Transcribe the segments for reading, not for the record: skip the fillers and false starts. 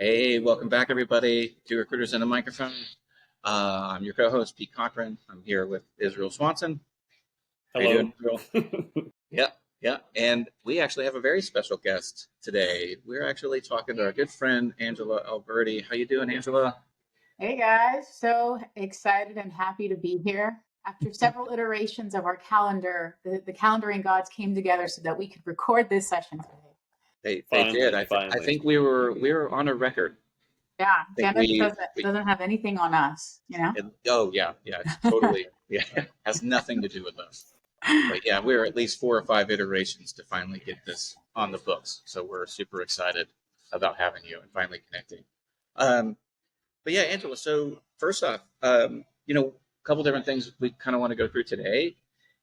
Hey, welcome back, everybody, to Recruiters and a Microphone. I'm your co-host, Pete Cochran. I'm here with Israel Swanson. How Hello. you doing, Israel? Yeah. And we actually have a very special guest today. We're actually talking to our good friend, Angela Alberty. How you doing, Angela? Hey, guys. So excited and happy to be here. After several iterations of our calendar, the calendaring gods came together so that we could record this session today. They did. I think we were on a record. Yeah, Dennis doesn't have anything on us, you know? It's totally, has nothing to do with us. But yeah, we're at least 4 or 5 iterations to finally get this on the books. So we're super excited about having you and finally connecting. But yeah, Angela, so first off, a couple different things we kind of want to go through today.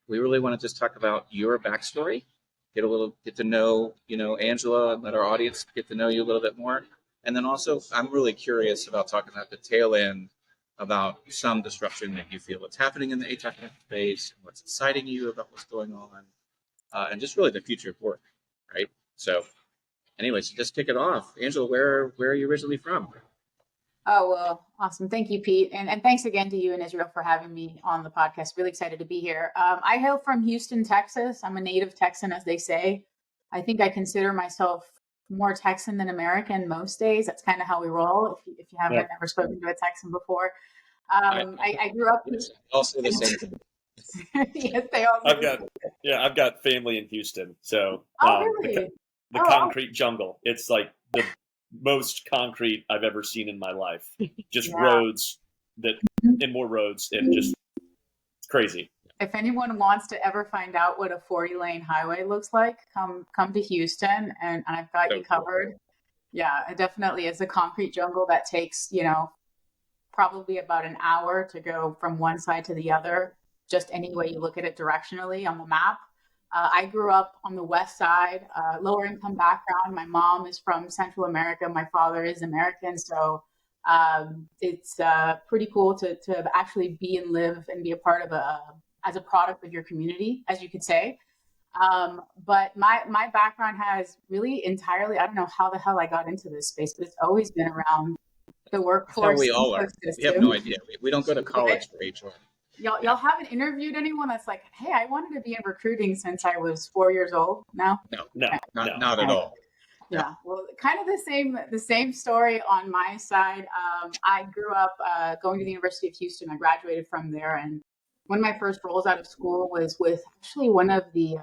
We really want to just talk about your backstory, get to know, Angela, and let our audience get to know you a little bit more. And then also, I'm really curious about talking about the tail end about some disruption that you feel that's happening in the HR space, what's exciting you about what's going on, and just really the future of work, right? So anyways, just kick it off. Angela, where are you originally from? Oh, well, awesome. Thank you, Pete. And thanks again to you and Israel for having me on the podcast. Really excited to be here. I hail from Houston, Texas. I'm a native Texan, as they say. I think I consider myself more Texan than American most days. That's kind of how we roll. If you haven't ever spoken to a Texan before. I grew up. Also the same. Yes, they all. I've got family in Houston. So really? the concrete jungle. It's like the most concrete I've ever seen in my life. Just roads and more roads, and just crazy. If anyone wants to ever find out what a 40-lane highway looks like, come to Houston, and I've got you covered. Yeah, it definitely is a concrete jungle that takes, probably about an hour to go from one side to the other, just any way you look at it directionally on the map. I grew up on the west side, lower income background. My mom is from Central America. My father is American. So it's pretty cool to actually be and live and be a part of as a product of your community, as you could say. But my background has really entirely, I don't know how the hell I got into this space, but it's always been around the workforce. That's how we all are. We have no idea. We don't go to college for HR. Y'all haven't interviewed anyone that's like, hey, I wanted to be in recruiting since I was 4 years old? No, not at all. Yeah, well, kind of the same story on my side. I grew up going to the University of Houston. I graduated from there, and one of my first roles out of school was with actually one of the,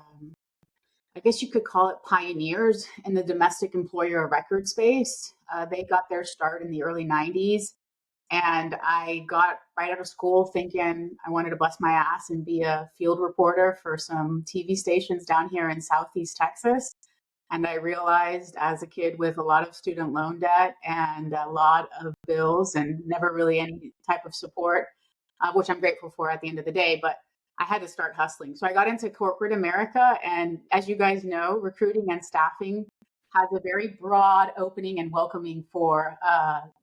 I guess you could call it pioneers in the domestic employer record space. They got their start in the early 90s. And I got right out of school thinking I wanted to bust my ass and be a field reporter for some TV stations down here in Southeast Texas. And I realized as a kid with a lot of student loan debt and a lot of bills and never really any type of support, which I'm grateful for at the end of the day, but I had to start hustling. So I got into corporate America. And as you guys know, recruiting and staffing has a very broad opening and welcoming for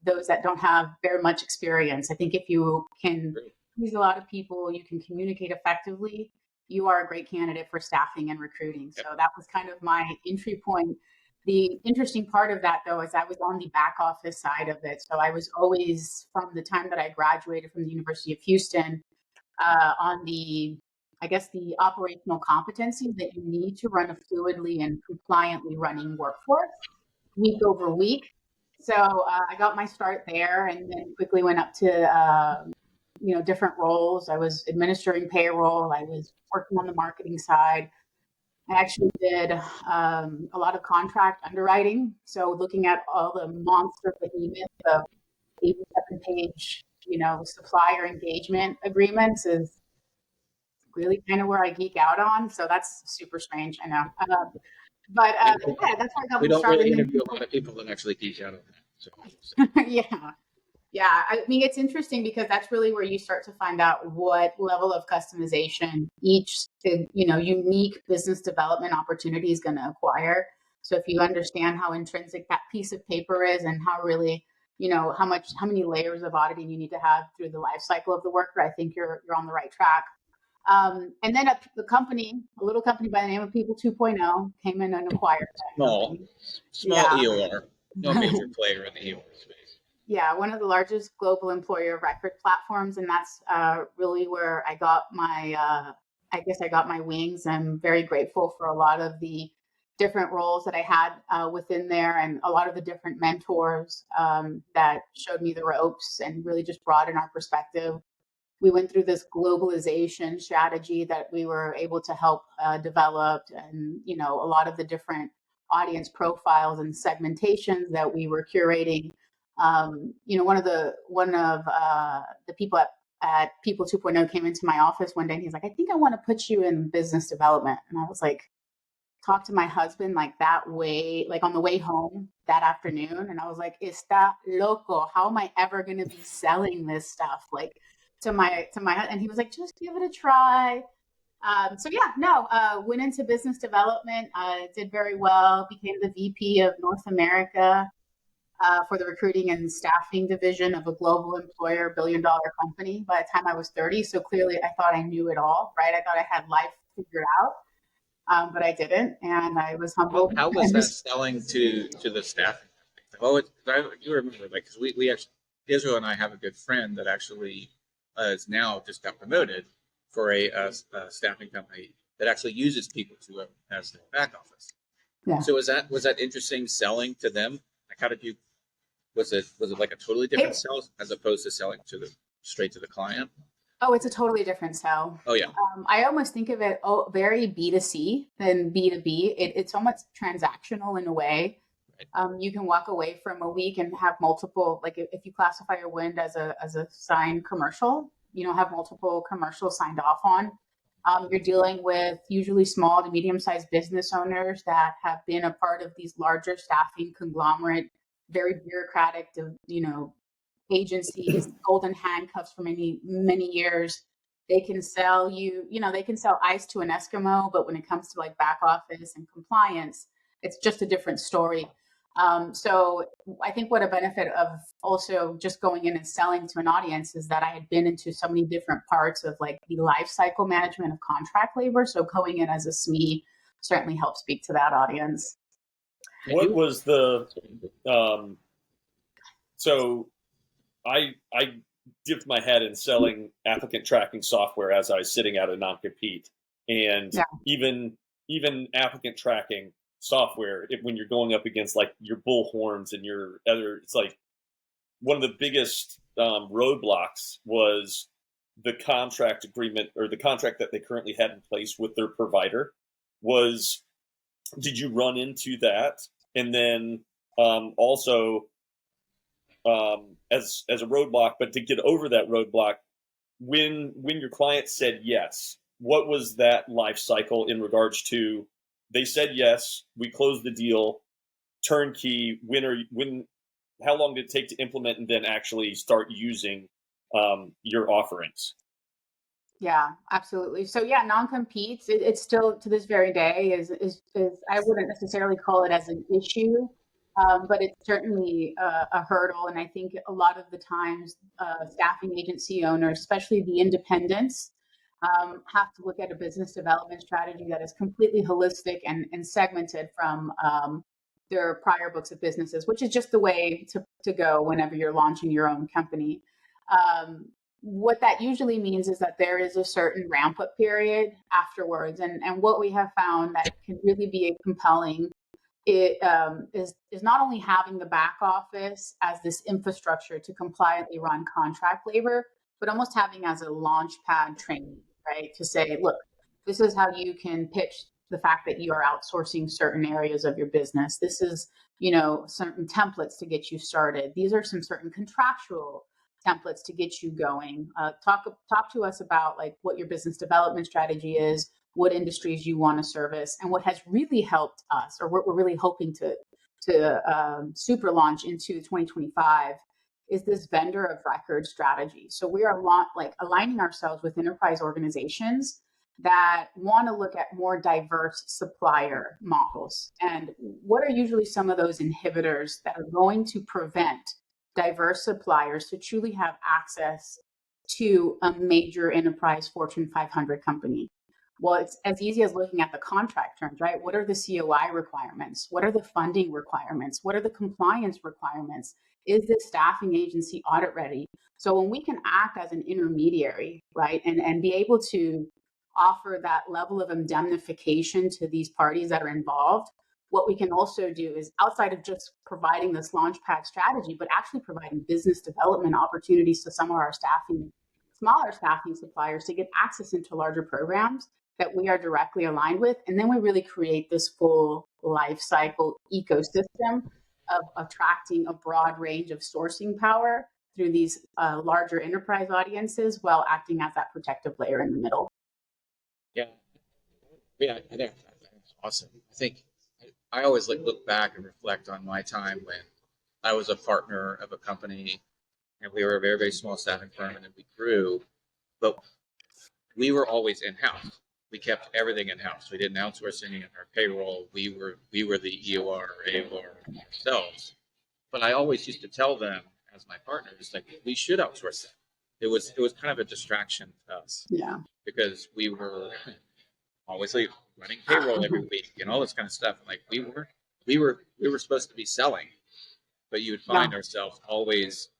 those that don't have very much experience. I think if you can please a lot of people, you can communicate effectively, you are a great candidate for staffing and recruiting. So that was kind of my entry point. The interesting part of that, though, is I was on the back office side of it. So I was always, from the time that I graduated from the University of Houston, on the operational competencies that you need to run a fluidly and compliantly running workforce week over week. So I got my start there and then quickly went up to, different roles. I was administering payroll. I was working on the marketing side. I actually did a lot of contract underwriting. So looking at all the monster behemoth of 87-page, supplier engagement agreements is really kind of where I geek out on. So that's super strange, I know. But that's where I got my start. We don't really interview a lot of people that actually geek out on that. So. Yeah. I mean, it's interesting because that's really where you start to find out what level of customization each, unique business development opportunity is going to acquire. So if you understand how intrinsic that piece of paper is and how really, how many layers of auditing you need to have through the life cycle of the worker, I think you're on the right track. And then a little company by the name of People 2.0 came in and acquired that. Small EOR. no major player in the e-work space. Yeah, one of the largest global employer of record platforms, and that's really where I got my, I guess I got my wings. I'm very grateful for a lot of the different roles that I had within there, and a lot of the different mentors that showed me the ropes and really just broadened our perspective. We went through this globalization strategy that we were able to help develop, and a lot of the different audience profiles and segmentations that we were curating. One of the people at People 2.0 came into my office one day and he's like, I think I want to put you in business development. And I was like, talk to my husband like that way, like on the way home that afternoon. And I was like, está loco. How am I ever going to be selling this stuff? Like to my, and he was like, just give it a try. Went into business development, did very well, became the VP of North America for the recruiting and staffing division of a global employer, billion-dollar company by the time I was 30. So clearly I thought I knew it all, right? I thought I had life figured out, but I didn't. And I was humbled. How was that selling to the staff? Oh, you remember, like, because we actually, Israel and I have a good friend that actually is now just got promoted for a staffing company that actually uses people to as their back office. Yeah. So was that interesting selling to them? Like, how did you? Was it like a totally different sell as opposed to selling straight to the client? Oh, it's a totally different sell. Oh yeah. I almost think of it very B2C than B2B. It's almost transactional in a way. Right. You can walk away from a week and have multiple, like if you classify your win as a signed commercial, have multiple commercials signed off on. You're dealing with usually small to medium-sized business owners that have been a part of these larger staffing conglomerate, very bureaucratic, agencies, golden handcuffs for many, many years. They can sell they can sell ice to an Eskimo, but when it comes to like back office and compliance, it's just a different story. So I think what a benefit of also just going in and selling to an audience is that I had been into so many different parts of like the life cycle management of contract labor. So going in as a SME certainly helped speak to that audience. What was the so I dipped my head in selling applicant tracking software as I was sitting out a non-compete, and even applicant tracking software, when you're going up against like your bullhorns and your other, it's like one of the biggest roadblocks was the contract agreement or the contract that they currently had in place with their provider. Did you run into that? And then also as a roadblock, but to get over that roadblock, when your client said yes, what was that life cycle in regards to they said yes, we closed the deal, turnkey, how long did it take to implement and then actually start using your offerings? Yeah, absolutely. So yeah, non-competes, it's still to this very day is I wouldn't necessarily call it as an issue, but it's certainly a hurdle. And I think a lot of the times staffing agency owners, especially the independents, have to look at a business development strategy that is completely holistic and segmented from their prior books of businesses, which is just the way to go whenever you're launching your own company. What that usually means is that there is a certain ramp up period afterwards. And what we have found that can really be compelling is not only having the back office as this infrastructure to compliantly run contract labor, but almost having as a launch pad training, right? To say, look, this is how you can pitch the fact that you are outsourcing certain areas of your business. This is, certain templates to get you started. These are some certain contractual templates to get you going. Talk to us about like what your business development strategy is, what industries you want to service, and what has really helped us, or what we're really hoping to super launch into 2025 is this vendor of record strategy. So we are aligning ourselves with enterprise organizations that want to look at more diverse supplier models. And what are usually some of those inhibitors that are going to prevent diverse suppliers to truly have access to a major enterprise Fortune 500 company? Well, it's as easy as looking at the contract terms, right? What are the COI requirements? What are the funding requirements? What are the compliance requirements? Is this staffing agency audit ready? So when we can act as an intermediary, right, and be able to offer that level of indemnification to these parties that are involved, what we can also do is, outside of just providing this launchpad strategy, but actually providing business development opportunities to some of our smaller staffing suppliers to get access into larger programs that we are directly aligned with. And then we really create this full life cycle ecosystem of attracting a broad range of sourcing power through these larger enterprise audiences while acting as that protective layer in the middle. Yeah, I think that's awesome. I think I always look back and reflect on my time when I was a partner of a company, and we were a very, very small staffing firm, and then we grew, but we were always in-house. We kept everything in-house. We didn't outsource any of our payroll. We were the EOR or AOR ourselves. But I always used to tell them as my partners, like, we should outsource that. It was kind of a distraction to us. Yeah. Because we were always running payroll every week and all this kind of stuff. Like we were supposed to be selling, but you would find ourselves always.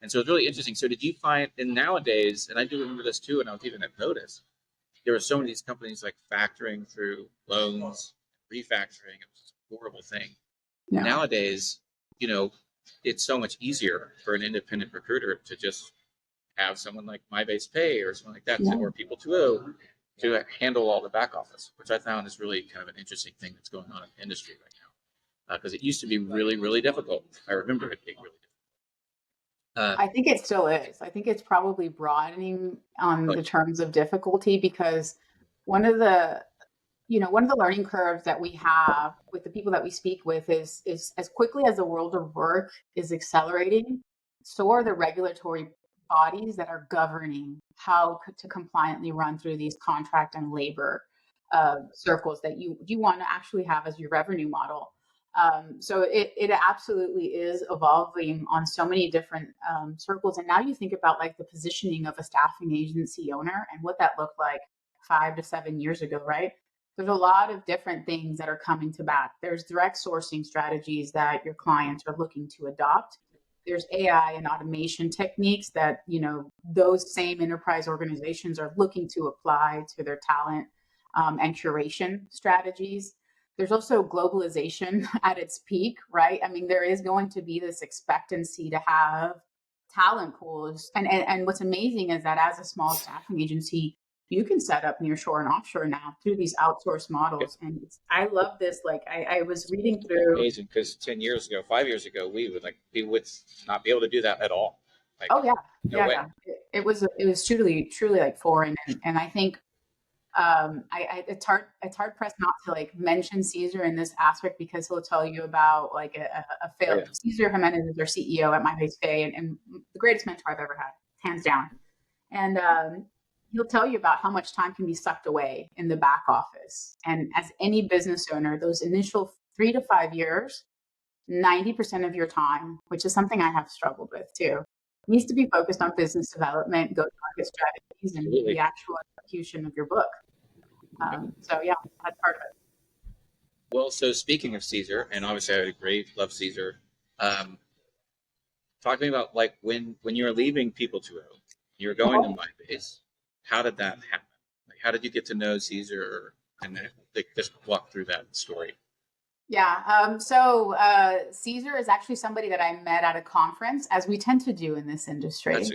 And so it's really interesting. So did you find, and nowadays, and I do remember this too, and I was even at Notice, there were so many of these companies like factoring through loans, refactoring. It was a horrible thing. Yeah. Nowadays, it's so much easier for an independent recruiter to just have someone like mybasePay or something like that, or People 2.0 to handle all the back office, which I found is really kind of an interesting thing that's going on in the industry right now. Because it used to be really, really difficult. I remember it being really difficult. I think it still is. I think it's probably broadening on the terms of difficulty, because one of the learning curves that we have with the people that we speak with is as quickly as the world of work is accelerating, so are the regulatory bodies that are governing how to compliantly run through these contract and labor circles that you want to actually have as your revenue model. So it absolutely is evolving on so many different circles. And now you think about like the positioning of a staffing agency owner and what that looked like 5 to 7 years ago, right? There's a lot of different things that are coming to bat. There's direct sourcing strategies that your clients are looking to adopt. There's AI and automation techniques that, those same enterprise organizations are looking to apply to their talent and curation strategies. There's also globalization at its peak, right? I mean, there is going to be this expectancy to have talent pools. And what's amazing is that as a small staffing agency, you can set up nearshore and offshore now through these outsourced models. And I love this. Like I was reading through. Amazing, because 5 years ago, we would not be able to do that at all. Like, no way. It was truly like foreign. And I think it's hard pressed not to like mention Caesar in this aspect, because he'll tell you about like a failed. Caesar Jimenez is our CEO at mybasePay and the greatest mentor I've ever had, hands down. And he'll tell you about how much time can be sucked away in the back office. And as any business owner, those initial 3 to 5 years, 90% of your time, which is something I have struggled with too, needs to be focused on business development, go-to-market strategies, and the actual execution of your book. So yeah, that's part of it. Well, so speaking of Caesar, and obviously I would agree, love Caesar. Talk to me about like when you're leaving People 2.0, you're going to MyBase. How did that happen? Like, how did you get to know Caesar, and just walk through that story? Yeah. So Caesar is actually somebody that I met at a conference, as we tend to do in this industry. Yes.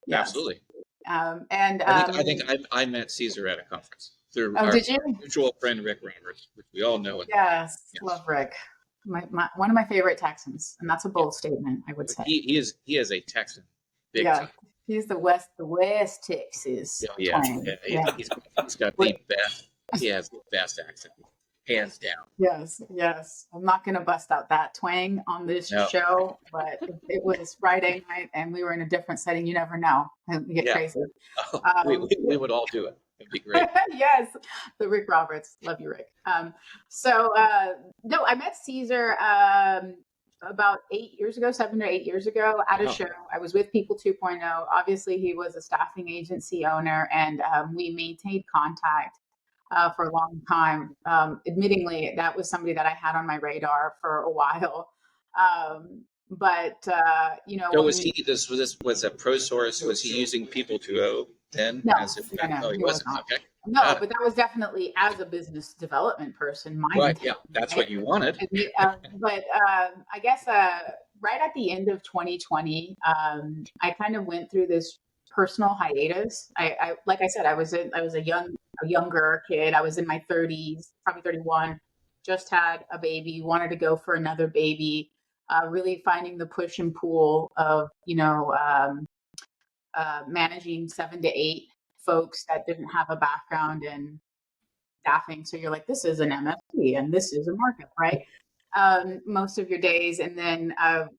Absolutely. I think I met Caesar at a conference through our mutual friend Rick Roberts, which we all know. Yes. Love Rick. One of my favorite Texans, and that's a bold statement, I would say. He is a Texan. Big time. He's the West Texas. He's got the best. He has the best accent, hands down. Yes. I'm not going to bust out that twang on this show, but it was Friday night and we were in a different setting. You never know. We get crazy. We would all do it. It'd be great. Yes. The Rick Roberts. Love you, Rick. No, I met Caesar about 8 years ago, 7 or 8 years ago, at a show. I was with People 2.0. Obviously, he was a staffing agency owner, and we maintained contact for a long time. Admittingly, that was somebody that I had on my radar for a while. But So was a pro source? Was he using People 2.0 then? No, Oh, he he was wasn't. not. Okay. No, but that was definitely as a business development person. Right. Yeah, that's what you wanted. But I guess right at the end of 2020, I kind of went through this personal hiatus. I like I said, I was a younger kid. I was in my 30s, probably 31. Just had a baby, wanted to go for another baby. Really finding the push and pull of managing 7 to 8 folks that didn't have a background in staffing. So you're like, this is an MFP and this is a markup, right? Most of your days. And then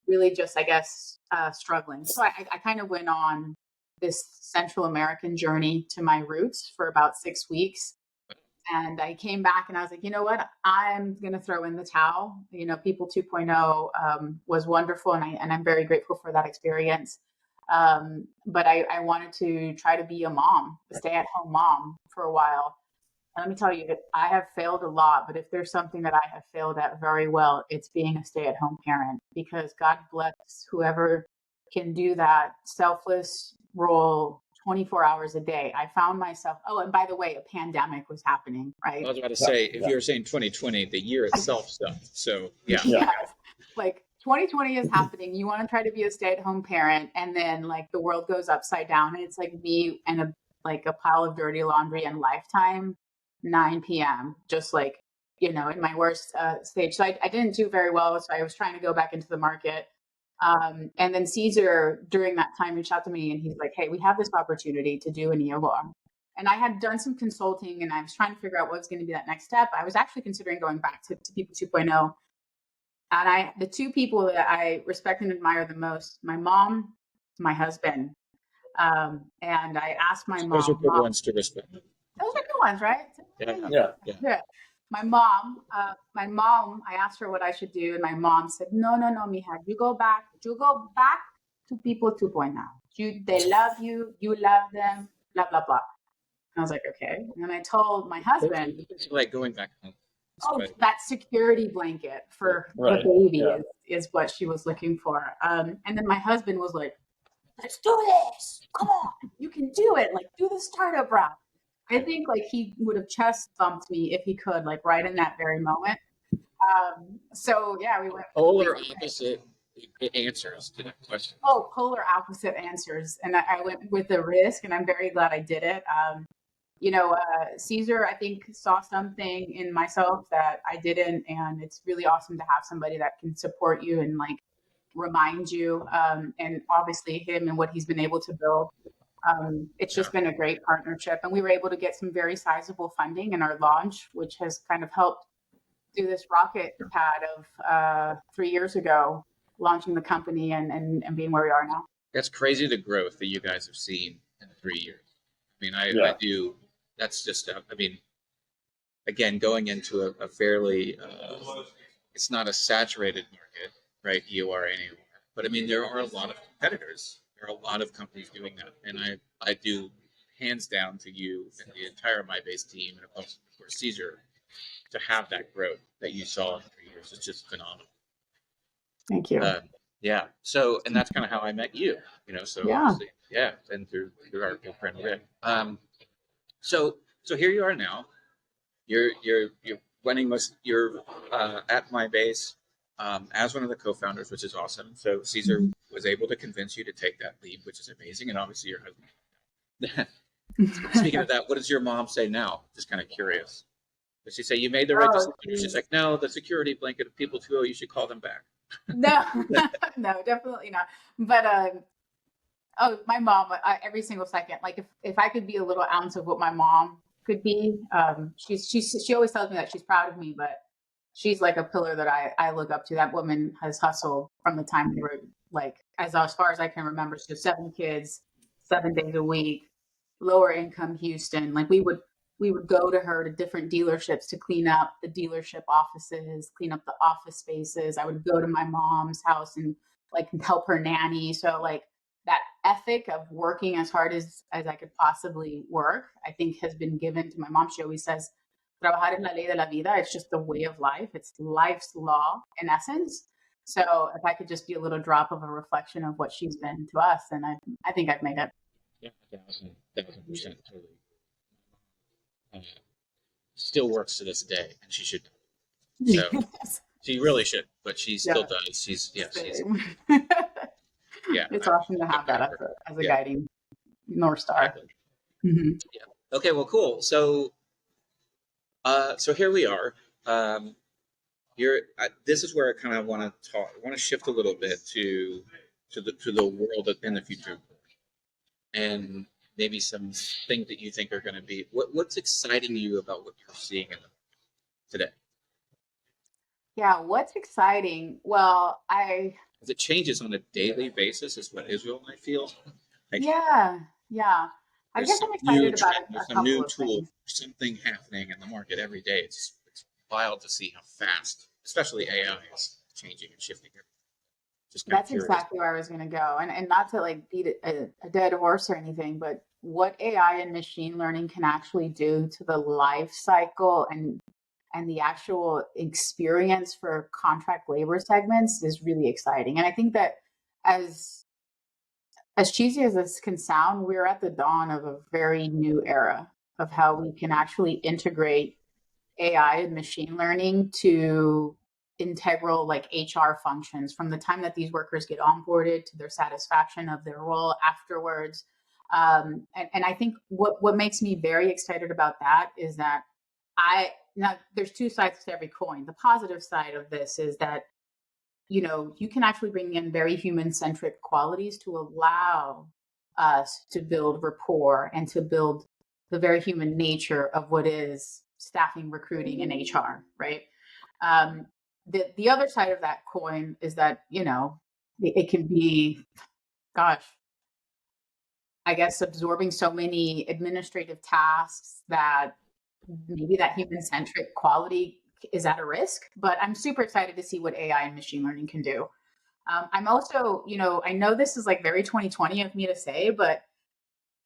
really just, I guess, struggling. So I kind of went on this Central American journey to my roots for about 6 weeks. And I came back and I was like, you know what? I'm going to throw in the towel. People 2.0 was wonderful. And I'm very grateful for that experience. But I wanted to try to be a mom, a stay-at-home mom for a while. And let me tell you that I have failed a lot, but if there's something that I have failed at very well, it's being a stay-at-home parent, because God bless whoever can do that selfless role 24 hours a day. I found myself, and by the way, a pandemic was happening, right? I was about to say, if you were saying 2020, the year itself sucked. So, yeah. Yes. Like 2020 is happening. You want to try to be a stay-at-home parent, and then like the world goes upside down. And it's like me and a pile of dirty laundry and Lifetime, 9 p.m. Just like, in my worst stage. So I didn't do very well. So I was trying to go back into the market. And then Caesar, during that time, reached out to me and he's like, hey, we have this opportunity to do an EOR. And I had done some consulting and I was trying to figure out what was going to be that next step. I was actually considering going back to People 2.0. And the two people that I respect and admire the most, my mom, my husband. And I asked my mom. Those are good ones to respect. Those are good ones, right? Yeah. My mom, I asked her what I should do. And my mom said, no, mija, you go back to People 2.0. They love you. You love them, blah, blah, blah. And I was like, okay. And then I told my husband. It's like going back home. That security blanket for the baby is what she was looking for. And then my husband was like, let's do this. Come on, you can do it. Like, do the startup route. I think like he would have chest bumped me if he could, like right in that very moment. So yeah, we went polar opposite answers to that question. Polar opposite answers, and I went with the risk, and I'm very glad I did it. Caesar, I think, saw something in myself that I didn't, and it's really awesome to have somebody that can support you and like remind you. And obviously him and what he's been able to build. It's just been a great partnership, and we were able to get some very sizable funding in our launch, which has kind of helped do this rocket pad of 3 years ago, launching the company and being where we are now. That's crazy, the growth that you guys have seen in 3 years. I mean, I do. That's just, again, going into a fairly, it's not a saturated market, right? EOR anywhere. But I mean, there are a lot of competitors. There are a lot of companies doing that. And I do hands down to you and the entire MyBase team, and of course Caesar, to have that growth that you saw in 3 years. It's just phenomenal. Thank you. Yeah. So, and that's kind of how I met you, so and through our good friend Rick. So here you are now. You're running you're at MyBase as one of the co-founders, which is awesome. So Caesar was able to convince you to take that leap, which is amazing, and obviously your husband. Speaking of that, what does your mom say now? Just kind of curious. Does she say you made the right decision? She's like, no, the security blanket of People 2.0, you should call them back. No, definitely not. But my mom, every single second, like if I could be a little ounce of what my mom could be, she always tells me that she's proud of me, but she's like a pillar that I look up to. That woman has hustled from the time we were like, as far as I can remember. So 7 kids, 7 days a week, lower income Houston. Like we would we would go to her to different dealerships to clean up the dealership offices, clean up the office spaces. I would go to my mom's house and like help her nanny. So like that ethic of working as hard as I could possibly work, I think has been given to my mom. She always says, trabajar es la ley de la vida. It's just the way of life. It's life's law in essence. So if I could just be a little drop of a reflection of what she's been to us, then I think I've made it. Yeah, 1,000% totally. Still works to this day, and she should. So she really should, but she still does. She's yeah. It's awesome to have that as a guiding North Star. Exactly. Mm-hmm. Yeah. Okay. Well, cool. So, so here we are. This is where I kind of want to talk. I want to shift a little bit to the world in the future, and maybe some things that you think are going to be. What's exciting you about what you're seeing today? Yeah, what's exciting? Well, because it changes on a daily basis, is what Israel and I feel. Yeah. I guess I'm excited about a new tool, something happening in the market every day. It's wild to see how fast, especially AI, is changing and shifting. That's exactly where I was going to go, and not to like beat a dead horse or anything, but what AI and machine learning can actually do to the life cycle and the actual experience for contract labor segments is really exciting. And I think that as cheesy as this can sound, we're at the dawn of a very new era of how we can actually integrate AI and machine learning to integral like HR functions from the time that these workers get onboarded to their satisfaction of their role afterwards. And I think what makes me very excited about that is that now there's two sides to every coin. The positive side of this is that, you know, you can actually bring in very human-centric qualities to allow us to build rapport and to build the very human nature of what is staffing, recruiting, and HR, right? The other side of that coin is that, you know, it can be, gosh, I guess absorbing so many administrative tasks that maybe that human-centric quality is at a risk. But I'm super excited to see what AI and machine learning can do. I'm also, you know, I know this is like very 2020 of me to say, but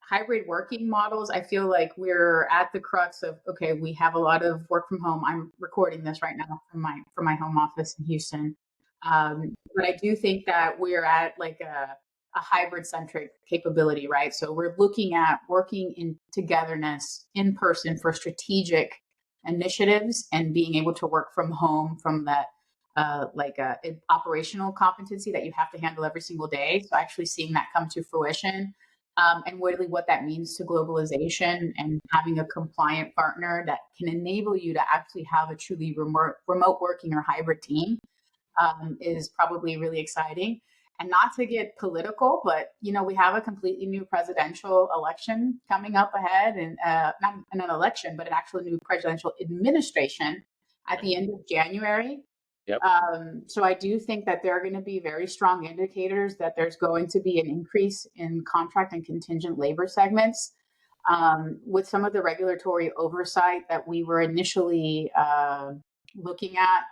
hybrid working models, I feel like we're at the crux of, okay, we have a lot of work from home. I'm recording this right now from my home office in Houston. But I do think that we're at like a hybrid centric capability, right? So we're looking at working in togetherness in person for strategic initiatives and being able to work from home from that operational competency that you have to handle every single day. So actually seeing that come to fruition. And really what that means to globalization and having a compliant partner that can enable you to actually have a truly remote working or hybrid team is probably really exciting. And not to get political, but, you know, we have a completely new presidential election coming up ahead, and not an election, but an actual new presidential administration at the end of January. Yep. So I do think that there are going to be very strong indicators that there's going to be an increase in contract and contingent labor segments. With some of the regulatory oversight that we were initially looking at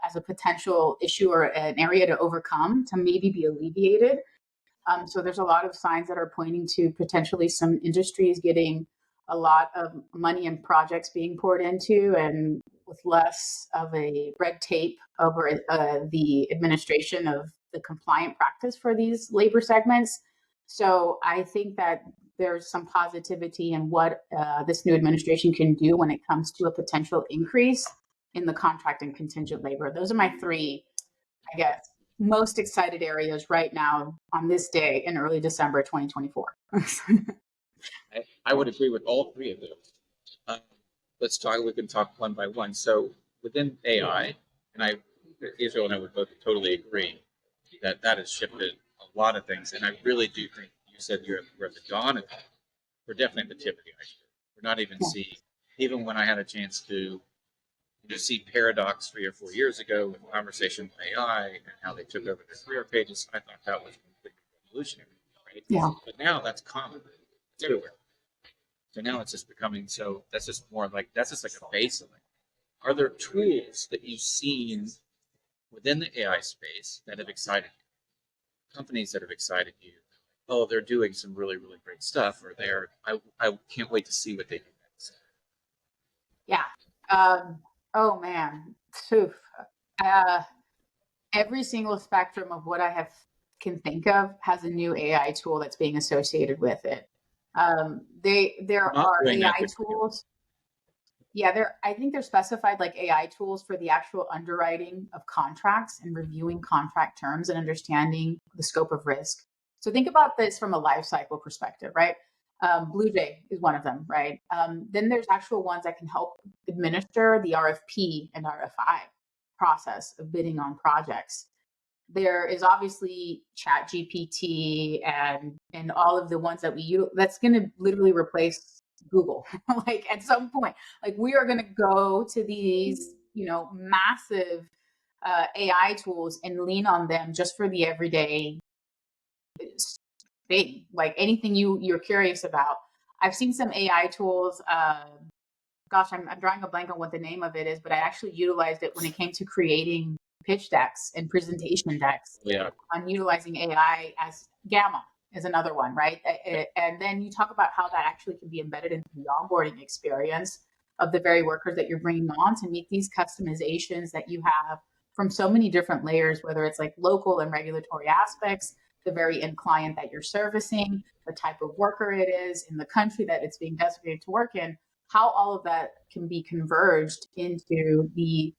as a potential issue or an area to overcome to maybe be alleviated. So there's a lot of signs that are pointing to potentially some industries getting a lot of money and projects being poured into, and with less of a red tape over the administration of the compliant practice for these labor segments. So I think that there's some positivity in what this new administration can do when it comes to a potential increase in the contract and contingent labor. Those are my three, I guess, most excited areas right now on this day in early December 2024. I would agree with all three of those. We can talk one by one. So within AI, and Israel and I would both totally agree that has shifted a lot of things. And I really do think you said we're at the dawn of it. We're definitely at the tip of the iceberg. We're not even seeing, even when I had a chance to see Paradox 3 or 4 years ago with conversation with AI and how they took over their career pages, I thought that was completely revolutionary, right? Yeah. But now that's common. It's everywhere. So now it's just becoming so. That's just more like that's just like a base of it. Are there tools that you've seen within the AI space that have excited you? Companies that have excited you? Oh, they're doing some really, really great stuff, or I can't wait to see what they do next. Yeah. Oh man. Phew. Uh, every single spectrum of what I have can think of has a new AI tool that's being associated with it. There I'm not are doing that AI particular. tools. Yeah, I think they're specified like AI tools for the actual underwriting of contracts and reviewing contract terms and understanding the scope of risk. So think about this from a life cycle perspective, right? Blue Jay is one of them, right? Then there's actual ones that can help administer the RFP and RFI process of bidding on projects. There is obviously Chat GPT and all of the ones that we use that's going to literally replace Google. Like at some point, like we are going to go to these, massive AI tools and lean on them just for the everyday thing, like anything you're curious about. I've seen some AI tools. Gosh, I'm drawing a blank on what the name of it is, but I actually utilized it when it came to creating pitch decks and presentation decks Yeah, on utilizing AI. As Gamma is another one, right? And then you talk about how that actually can be embedded into the onboarding experience of the very workers that you're bringing on to meet these customizations that you have from so many different layers, whether it's like local and regulatory aspects, the very end client that you're servicing, the type of worker it is in the country that it's being designated to work in, how all of that can be converged into the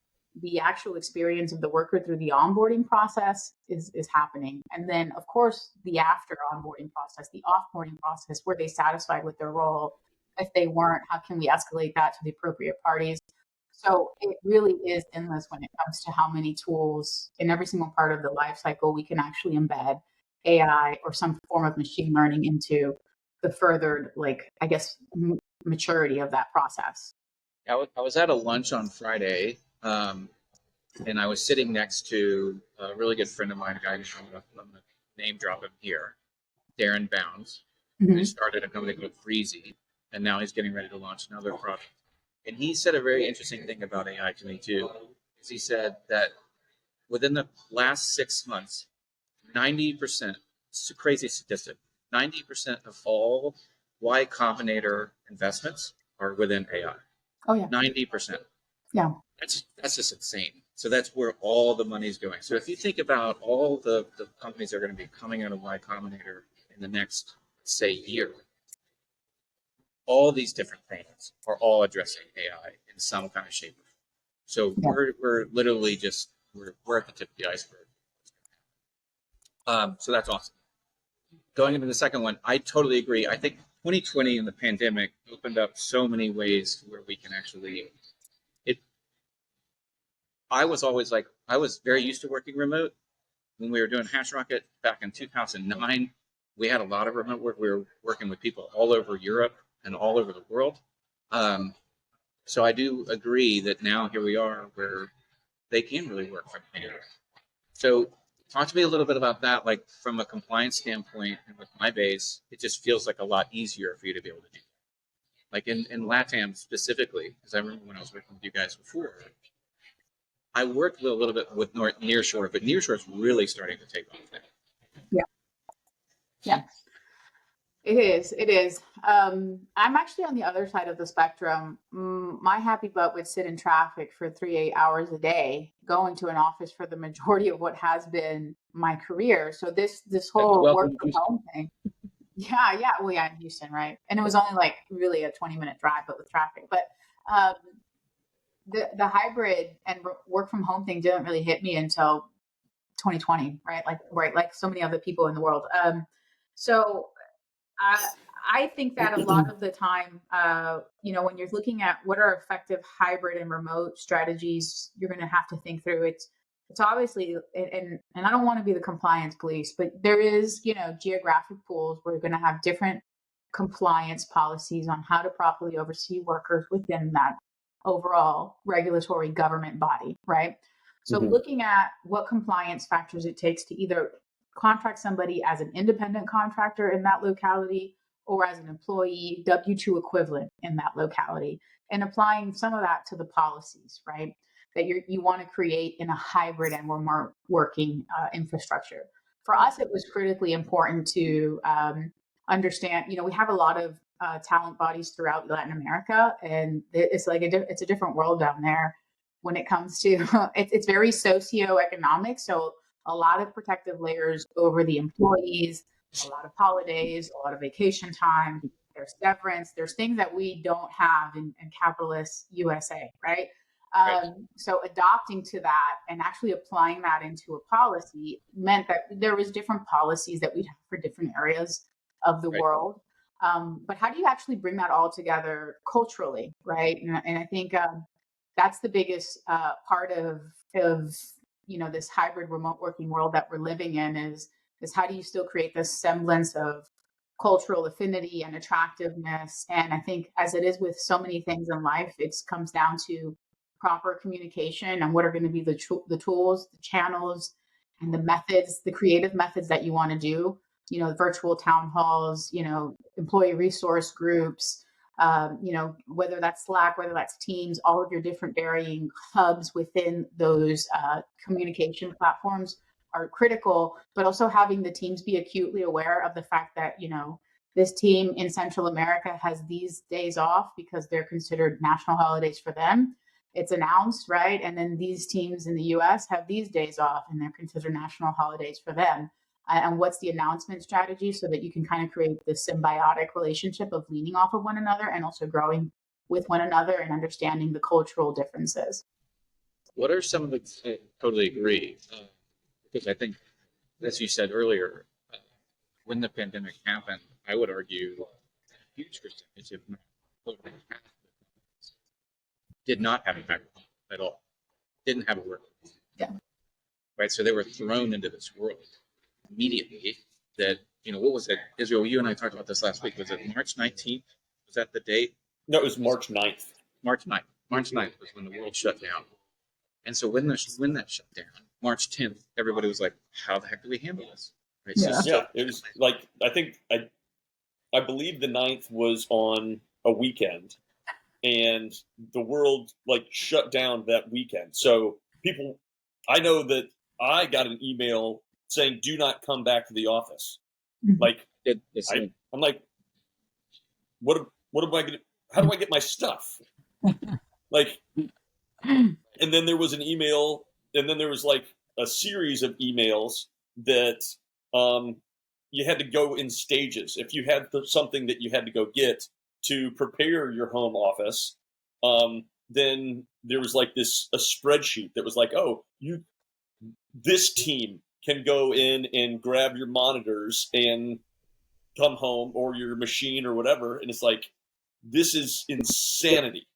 actual experience of the worker through the onboarding process is happening. And then, of course, the after onboarding process, the offboarding process, were they satisfied with their role? If they weren't, how can we escalate that to the appropriate parties? So it really is endless when it comes to how many tools in every single part of the life cycle we can actually embed AI or some form of machine learning into the furthered, like, I guess, maturity of that process. I was at a lunch on Friday, and I was sitting next to a really good friend of mine, a guy who's I'm going to name drop him here, Darren Bounds, who Mm-hmm. started a company called Freezy, and now he's getting ready to launch another product. And he said a very interesting thing about AI to me too. Is he said that within the last 6 months, 90%, it's a crazy statistic, 90% of all Y Combinator investments are within AI. Oh yeah. 90%. Yeah. That's just insane. So that's where all the money's going. So if you think about all the companies that are going to be coming out of Y Combinator in the next, say, year, all these different things are all addressing AI in some kind of shape. So Yeah. we're literally just we're at the tip of the iceberg. So that's awesome. Going into the second one, I totally agree. I think 2020 and the pandemic opened up so many ways where we can actually. It. I was always like I was very used to working remote. When we were doing HashRocket back in 2009, we had a lot of remote work. We were working with people all over Europe and all over the world. So I do agree that now here we are where they can really work from anywhere. So talk to me a little bit about that, like from a compliance standpoint and with MyBase, it just feels like a lot easier for you to be able to do that. Like in LATAM specifically, because I remember when I was working with you guys before, I worked a little bit with nearshore, but nearshore is really starting to take off now. Yeah. Yeah. It is. It is. I'm actually on the other side of the spectrum. My happy butt would sit in traffic for 3 8 hours a day, going to an office for the majority of what has been my career. So this whole work Welcome. from home thing. Yeah, yeah. Well, yeah, in Houston, right? And it was only like really a 20-minute drive, but with traffic. But um, the hybrid and work from home thing didn't really hit me until 2020, right? Like so many other people in the world. So I, I think that a lot of the time, when you're looking at what are effective hybrid and remote strategies, you're going to have to think through. It's obviously, and I don't want to be the compliance police, but there is, geographic pools where you're going to have different compliance policies on how to properly oversee workers within that overall regulatory government body, right? So looking at what compliance factors it takes to either contract somebody as an independent contractor in that locality or as an employee, W-2 equivalent in that locality, and applying some of that to the policies, right? That you want to create in a hybrid and remote working infrastructure. For us, it was critically important to understand, we have a lot of talent bodies throughout Latin America, and it's like it's a different world down there when it comes to it's very socioeconomic. So a lot of protective layers over the employees, a lot of holidays, a lot of vacation time. There's severance. There's things that we don't have in capitalist USA, right? So adopting to that and actually applying that into a policy meant that there was different policies that we'd have for different areas of the world. But how do you actually bring that all together culturally, right? And I think that's the biggest part of this hybrid remote working world that we're living in is how do you still create this semblance of cultural affinity and attractiveness? And I think as it is with so many things in life, it comes down to proper communication and what are going to be the tools, the channels, and the methods, the creative methods that you want to do. Virtual town halls, employee resource groups, whether that's Slack, whether that's Teams, all of your different varying hubs within those communication platforms are critical, but also having the teams be acutely aware of the fact that, this team in Central America has these days off because they're considered national holidays for them. It's announced, right? And then these teams in the US have these days off and they're considered national holidays for them. And what's the announcement strategy so that you can kind of create this symbiotic relationship of leaning off of one another and also growing with one another and understanding the cultural differences. What are some of the, I totally agree, because I think, as you said earlier, when the pandemic happened, I would argue a huge percentage, if not over half, did not have a background at all, didn't have a work. Yeah. Right, so they were thrown into this world immediately that, what was it? Israel, you and I talked about this last week. Was it March 19th? Was that the date? No, it was March 9th. March 9th. March 9th was when the world shut down. And so when that shut down, March 10th, everybody was like, how the heck do we handle this? Right? Yeah, it was like, I believe the 9th was on a weekend and the world shut down that weekend. So I know that I got an email saying, do not come back to the office. Mm-hmm. I'm like, what am I going to, how do I get my stuff? And then there was an email, and then there was a series of emails that you had to go in stages. If you had something that you had to go get to prepare your home office, then there was a spreadsheet that was this team can go in and grab your monitors and come home, or your machine or whatever. And it's this is insanity.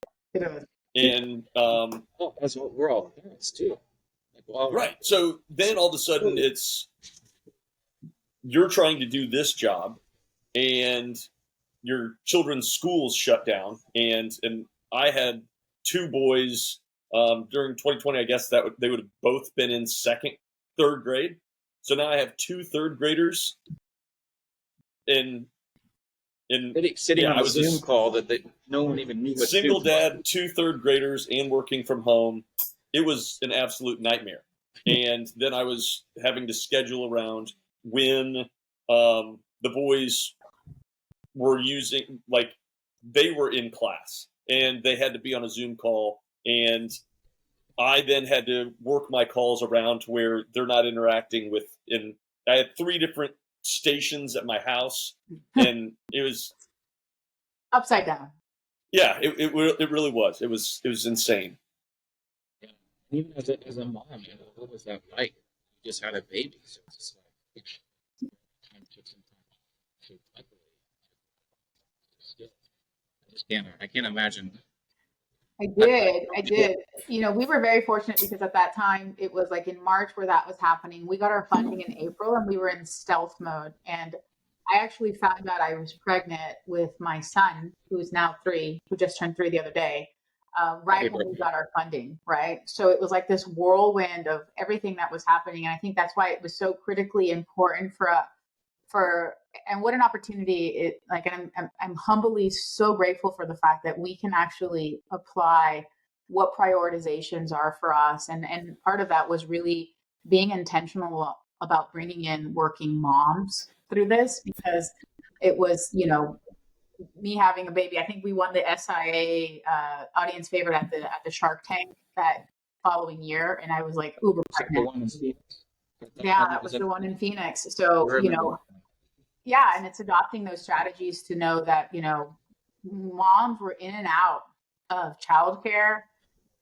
And that's what we're all parents too. Right. So then all of a sudden you're trying to do this job and your children's schools shut down. And I had two boys during 2020, I guess they would have both been in third grade. So now I have two third graders sitting on a Zoom call that no one even knew what single dad, two third graders, and working from home. It was an absolute nightmare. And then I was having to schedule around when the boys were using, they were in class and they had to be on a Zoom call. And I then had to work my calls around to where they're not interacting with, and I had 3 different stations at my house, and it was upside down. Yeah, it really was. It was insane. Yeah. Even as a mom, what was that like? You just had a baby, so it's just I can't imagine. I did. We were very fortunate because at that time, it was in March where that was happening. We got our funding in April and we were in stealth mode. And I actually found out I was pregnant with my son, who's now 3, who just turned 3 the other day, right when we got our funding, right? So it was this whirlwind of everything that was happening. And I think that's why it was so critically important and what an opportunity it like, and I'm humbly so grateful for the fact that we can actually apply what prioritizations are for us. And part of that was really being intentional about bringing in working moms through this, because it was, me having a baby. I think we won the SIA audience favorite at the Shark Tank that following year, and I was like uber pregnant. Yeah, that was the one in Phoenix. So, yeah, and it's adopting those strategies to know that, moms were in and out of childcare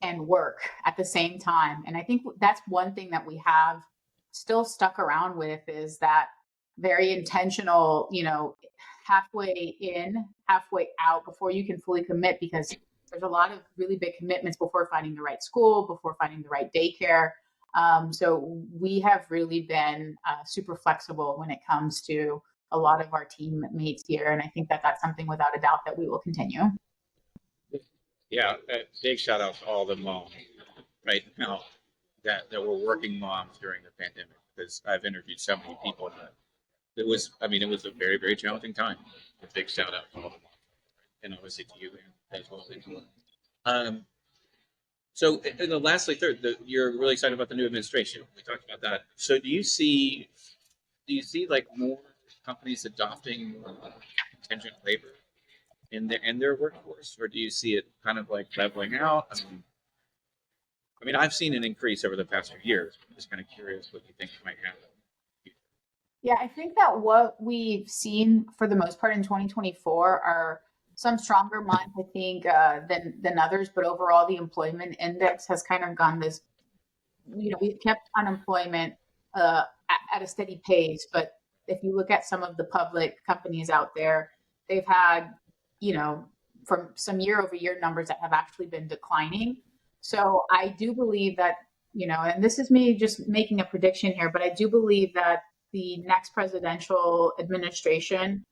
and work at the same time. And I think that's one thing that we have still stuck around with, is that very intentional, halfway in, halfway out before you can fully commit, because there's a lot of really big commitments before finding the right school, before finding the right daycare. So we have really been super flexible when it comes to a lot of our teammates here. And I think that that's something without a doubt that we will continue. Yeah, big shout out to all the moms right now that were working moms during the pandemic, because I've interviewed so many people that it was a very, very challenging time. A big shout out to all the moms, and obviously to you as well. So, and then lastly, third, you're really excited about the new administration. We talked about that. So, do you see like more companies adopting contingent labor in their workforce, or do you see it kind of like leveling out? I mean, I've seen an increase over the past few years. I'm just kind of curious what you think might happen. Yeah, I think that what we've seen for the most part in 2024 are some stronger months, I think, than others. But overall, the employment index has kind of gone this. We've kept unemployment at a steady pace. But if you look at some of the public companies out there, they've had, from some year-over-year numbers that have actually been declining. So I do believe that, and this is me just making a prediction here, but I do believe that the next presidential administration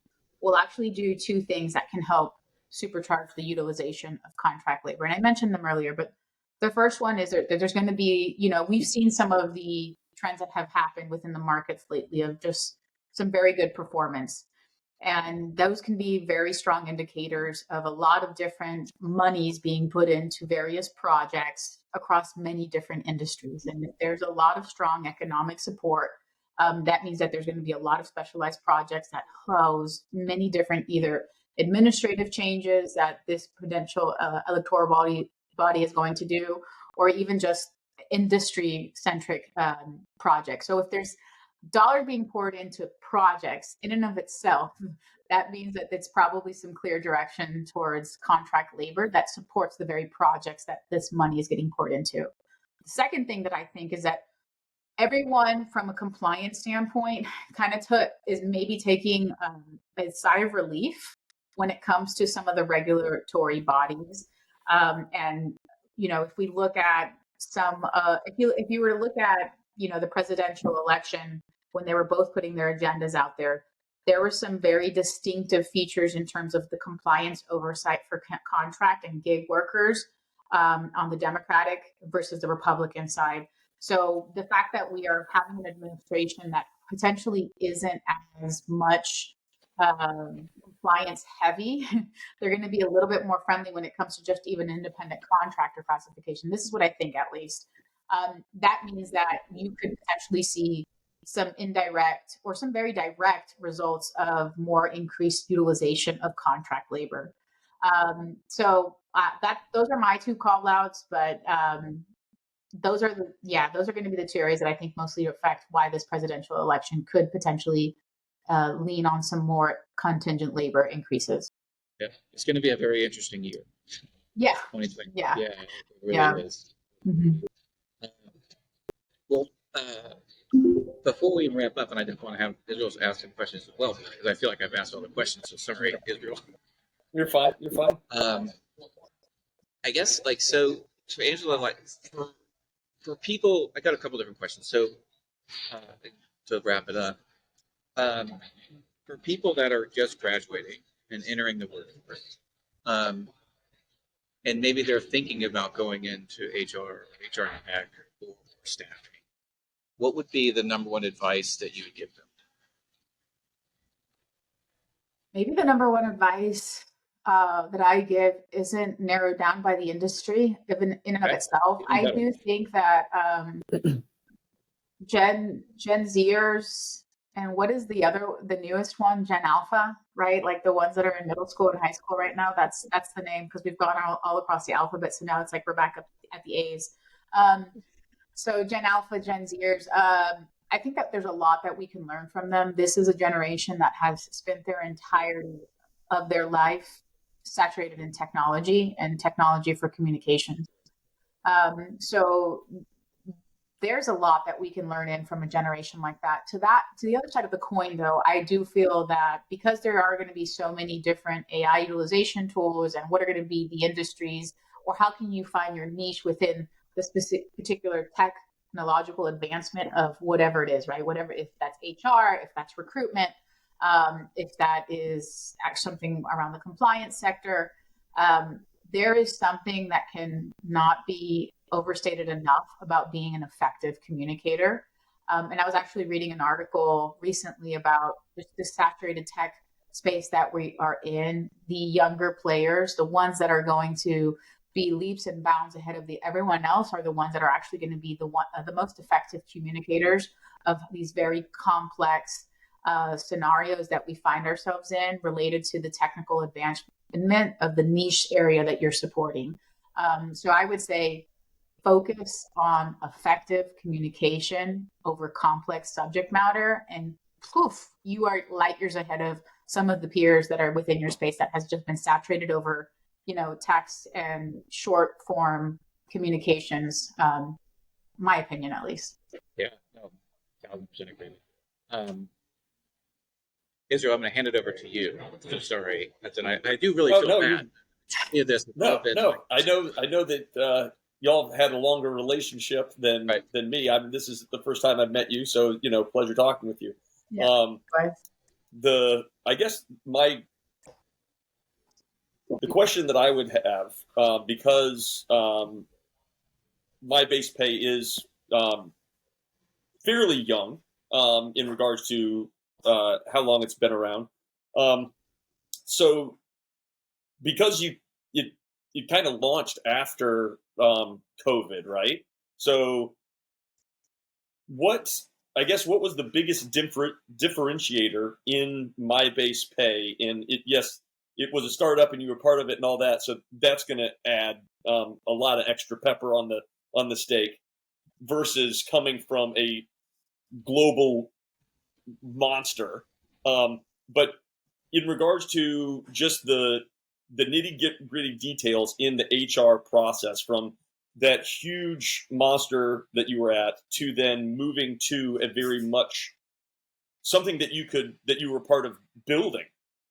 will actually do two things that can help supercharge the utilization of contract labor. And I mentioned them earlier, but the first one is that there's going to be, we've seen some of the trends that have happened within the markets lately of just some very good performance. And those can be very strong indicators of a lot of different monies being put into various projects across many different industries. And if there's a lot of strong economic support, that means that there's going to be a lot of specialized projects that house many different either administrative changes that this potential electoral body is going to do, or even just industry-centric projects. So if there's dollars being poured into projects in and of itself, that means that it's probably some clear direction towards contract labor that supports the very projects that this money is getting poured into. The second thing that I think is that everyone from a compliance standpoint kind of is maybe taking a sigh of relief when it comes to some of the regulatory bodies. And, if we look at some, if you were to look at, the presidential election, when they were both putting their agendas out there were some very distinctive features in terms of the compliance oversight for contract and gig workers on the Democratic versus the Republican side. So the fact that we are having an administration that potentially isn't as much compliance heavy, they're going to be a little bit more friendly when it comes to just even independent contractor classification. This is what I think, at least. That means that you could potentially see some indirect or some very direct results of more increased utilization of contract labor. So those are my two call outs, but those are going to be the two areas that I think mostly affect why this presidential election could potentially lean on some more contingent labor increases. Yeah, it's going to be a very interesting year. Yeah. 2020. Yeah. Yeah, it really is. Mm-hmm. Well, before we wrap up, and I just want to have Israel's ask some questions as well, because I feel like I've asked all the questions. So sorry, Israel. You're fine. You're fine. I guess so Angela, for people, I got a couple different questions. So to wrap it up, for people that are just graduating and entering the workforce, and maybe they're thinking about going into HR and tech or staffing, what would be the number one advice that you would give them? Maybe the number one advice that I give isn't narrowed down by the industry in and of itself. I do think that Gen Zers and what is the newest one, Gen Alpha, right? Like the ones that are in middle school and high school right now. That's the name because we've gone all across the alphabet. So now it's like we're back up at the A's. So Gen Alpha, Gen Zers. I think that there's a lot that we can learn from them. This is a generation that has spent their entirety of their life saturated in technology and technology for communication. So there's a lot that we can learn in from a generation like that. To the other side of the coin, though, I do feel that because there are going to be so many different AI utilization tools and what are going to be the industries, or how can you find your niche within the specific particular technological advancement of whatever it is, right? Whatever, if that's HR, if that's recruitment, if that is something around the compliance sector, there is something that can not be overstated enough about being an effective communicator. And I was actually reading an article recently about the saturated tech space that we are in. The younger players, the ones that are going to be leaps and bounds ahead of everyone else, are the ones that are actually going to be the most effective communicators of these very complex scenarios that we find ourselves in related to the technical advancement of the niche area that you're supporting. So I would say focus on effective communication over complex subject matter, and poof, you are light years ahead of some of the peers that are within your space that has just been saturated over, text and short form communications. My opinion, at least. Yeah, no, 1,000% agree. Israel, I'm going to hand it over to you. I'm sorry, I do really feel bad. No. I know that y'all have had a longer relationship than me. This is the first time I've met you, so pleasure talking with you. Yeah, I guess the question that I would have, because mybasePay is fairly young in regards to how long it's been around. So because you kind of launched after COVID, right? So what was the biggest differentiator in mybasePay? And yes, it was a startup and you were part of it and all that. So that's going to add a lot of extra pepper on the steak versus coming from a global monster. But in regards to just the nitty-gritty details in the HR process, from that huge monster that you were at to then moving to a very much something that you were part of building,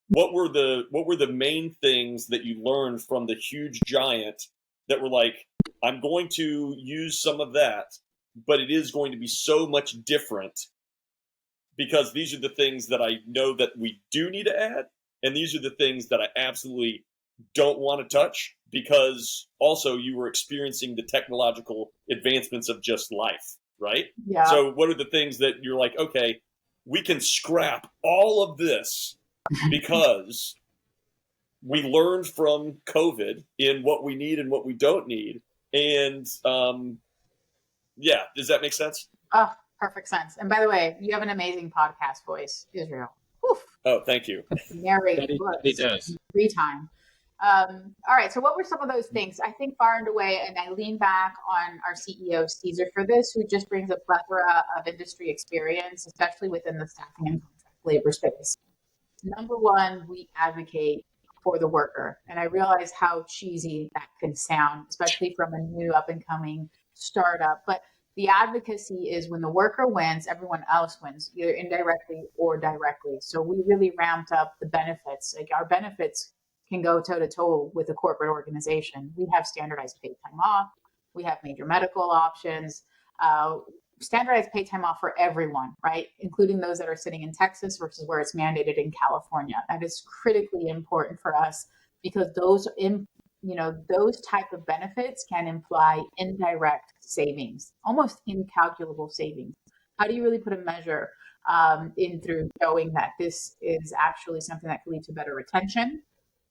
what were the main things that you learned from the huge giant that were like, I'm going to use some of that, but it is going to be so much different because these are the things that I know that we do need to add, and these are the things that I absolutely don't want to touch, because also you were experiencing the technological advancements of just life, right? Yeah. So what are the things that you're like, okay, we can scrap all of this because we learned from COVID in what we need and what we don't need. And does that make sense? Oh, perfect sense. And by the way, you have an amazing podcast voice, Israel. Oof. Oh, thank you. Narrate He does. 3 times. All right. So what were some of those things? I think far and away, and I lean back on our CEO, Caesar, for this, who just brings a plethora of industry experience, especially within the staffing and contract labor space. Number one, we advocate for the worker. And I realize how cheesy that can sound, especially from a new up and coming startup. But the advocacy is when the worker wins, everyone else wins, either indirectly or directly. So we really ramped up the benefits. Like our benefits can go toe to toe with a corporate organization. We have standardized paid time off. We have major medical options, standardized paid time off for everyone, right? Including those that are sitting in Texas versus where it's mandated in California. That is critically important for us because those type of benefits can imply indirect savings, almost incalculable savings. How do you really put a measure in through showing that this is actually something that can lead to better retention,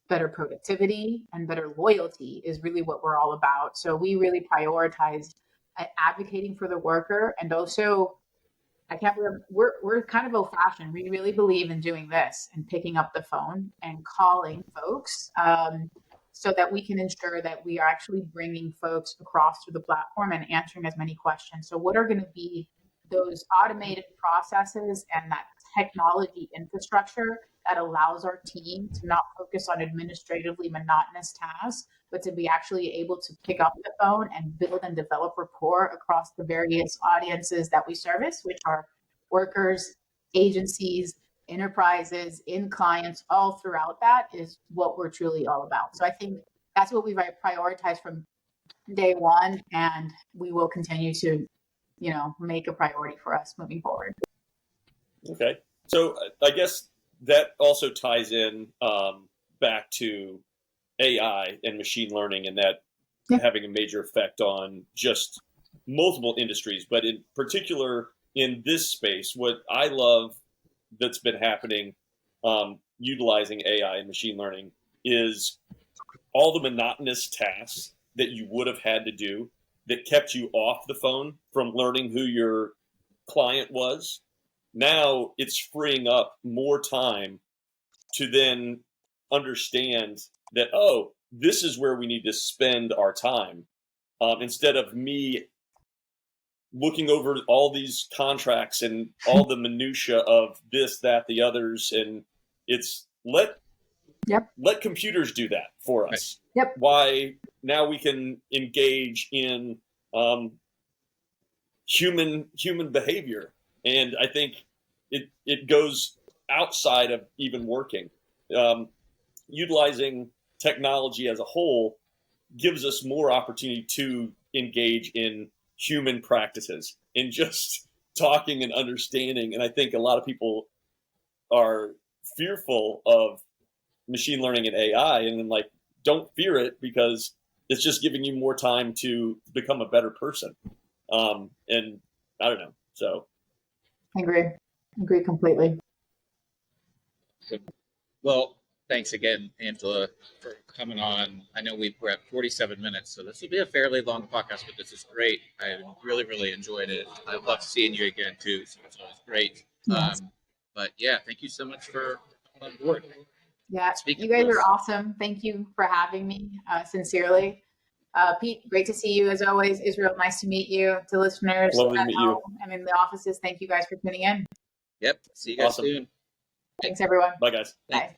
better productivity, and better loyalty is really what we're all about. So we really prioritize advocating for the worker, and also I can't believe we're kind of old fashioned. We really believe in doing this and picking up the phone and calling folks, so that we can ensure that we are actually bringing folks across through the platform and answering as many questions. So what are going to be those automated processes and that technology infrastructure that allows our team to not focus on administratively monotonous tasks, but to be actually able to pick up the phone and build and develop rapport across the various audiences that we service, which are workers, agencies, enterprises, in clients, all throughout that is what we're truly all about. So I think that's what we've prioritized from day one, and we will continue to, make a priority for us moving forward. Okay. So I guess that also ties in back to AI and machine learning, and that having a major effect on just multiple industries, but in particular in this space, what I love that's been happening utilizing AI and machine learning is all the monotonous tasks that you would have had to do that kept you off the phone from learning who your client was. Now it's freeing up more time to then understand that, oh, this is where we need to spend our time, instead of me looking over all these contracts and all the minutia of this, that, the others. And it's let computers do that for us. Yep. Why now we can engage in human behavior. And I think it goes outside of even working. Utilizing technology as a whole gives us more opportunity to engage in human practices and just talking and understanding. And I think a lot of people are fearful of machine learning and AI, and then don't fear it because it's just giving you more time to become a better person. And I don't know. So I agree completely. Well, thanks again, Angela, for coming on. I know we're at 47 minutes, so this will be a fairly long podcast, but this is great. I really, really enjoyed it. I love seeing you again, too, so it's always great. Yes. But yeah, thank you so much for coming on board. Yeah, you guys are awesome. Thank you for having me, sincerely. Pete, great to see you as always. Israel, nice to meet you. To listeners Lovely to meet you. and in the offices, thank you guys for tuning in. Yep, see you guys Awesome. soon. Thanks, everyone. Bye, guys. Bye.